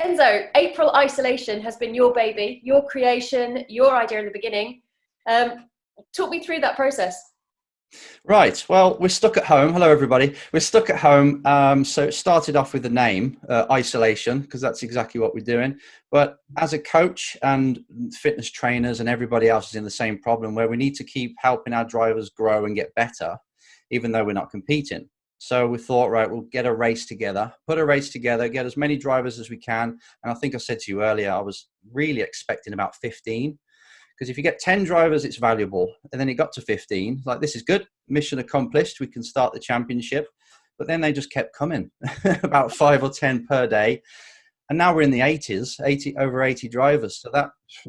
Enzo, April isolation has been your baby, your creation, your idea in the beginning. Talk me through that process. Right. Well, we're stuck at home. Hello, everybody. We're stuck at home. So it started off with the name, isolation, because that's exactly what we're doing. But as a coach and fitness trainers and everybody else is in the same problem where we need to keep helping our drivers grow and get better, even though we're not competing. So we thought, right, we'll get a race together, put a race together, get as many drivers as we can. And I think I said to you earlier, I was really expecting about 15. Because if you get 10 drivers, it's valuable. And then it got to 15. Like, this is good. Mission accomplished. We can start the championship. But then they just kept coming, about 5 or 10 per day. And now we're in the 80s, over 80 drivers.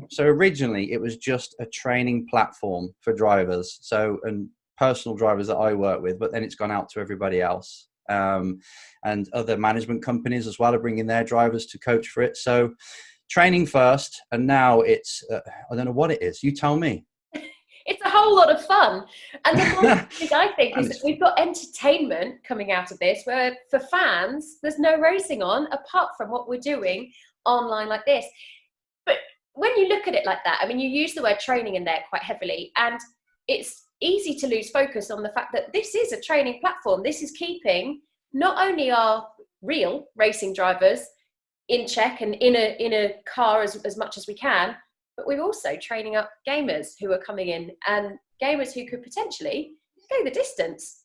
So originally it was just a training platform for drivers. And personal drivers that I work with, but then it's gone out to everybody else. And other management companies as well are bringing their drivers to coach for it. So training first, and now it's, I don't know what it is. You tell me. It's a whole lot of fun. And the one thing I think is that we've got entertainment coming out of this, where for fans, there's no racing on apart from what we're doing online like this. But when you look at it like that, I mean, you use the word training in there quite heavily, and it's easy to lose focus on the fact that this is a training platform. This is keeping not only our real racing drivers in check and in a car as much as we can, but we're also training up gamers who are coming in, and gamers who could potentially go the distance.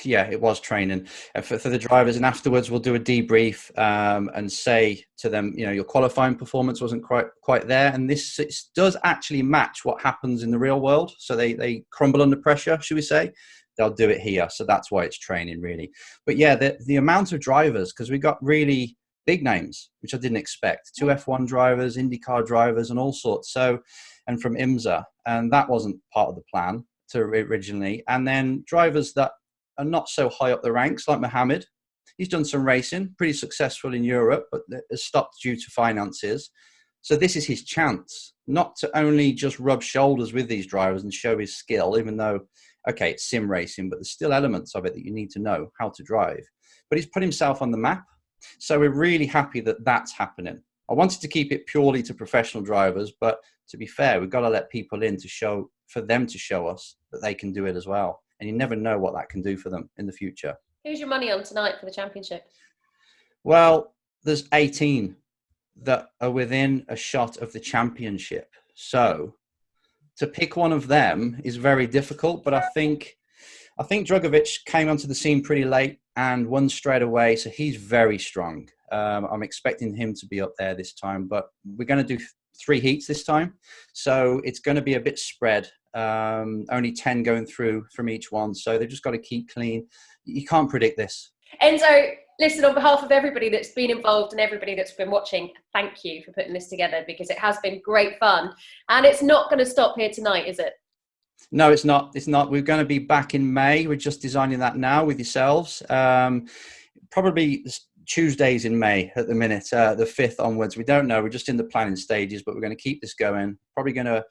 Yeah, it was training for the drivers, and afterwards we'll do a debrief and say to them, your qualifying performance wasn't quite there, and this does actually match what happens in the real world. So they crumble under pressure, should we say? They'll do it here. So that's why it's training, really. But yeah, the amount of drivers, because we got really big names, which I didn't expect. 2 F1 drivers, IndyCar drivers, and all sorts. And from IMSA, and that wasn't part of the plan originally. And then drivers that are not so high up the ranks, like Mohammed. He's done some racing, pretty successful in Europe, but has stopped due to finances. So this is his chance, not to only just rub shoulders with these drivers and show his skill, even though, okay, it's sim racing, but there's still elements of it that you need to know how to drive. But he's put himself on the map. So we're really happy that that's happening. I wanted to keep it purely to professional drivers, but to be fair, we've got to let people in for them to show us that they can do it as well. And you never know what that can do for them in the future. Who's your money on tonight for the championship? Well, there's 18 that are within a shot of the championship. So to pick one of them is very difficult, but I think Drugovich came onto the scene pretty late and won straight away, so he's very strong. I'm expecting him to be up there this time, but we're going to do 3 heats this time, so it's going to be a bit spread. Only 10 going through from each one, so they've just got to keep clean. You can't predict this. Enzo, listen, on behalf of everybody that's been involved and everybody that's been watching, thank you for putting this together, because it has been great fun, and it's not going to stop here tonight, is it? No, it's not. It's not. We're going to be back in May. We're just designing that now with yourselves. Probably Tuesdays in May at the minute, the 5th onwards. We don't know. We're just in the planning stages, but we're going to keep this going. Probably going to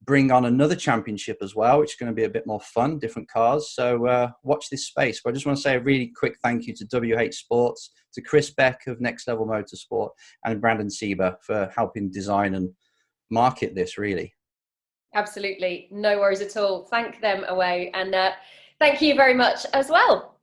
bring on another championship as well, which is going to be a bit more fun, different cars. So watch this space. But I just want to say a really quick thank you to WH Sports, to Chris Beck of Next Level Motorsport, and Brandon Sieber for helping design and market this, really. Absolutely. No worries at all. Thank them away. And thank you very much as well.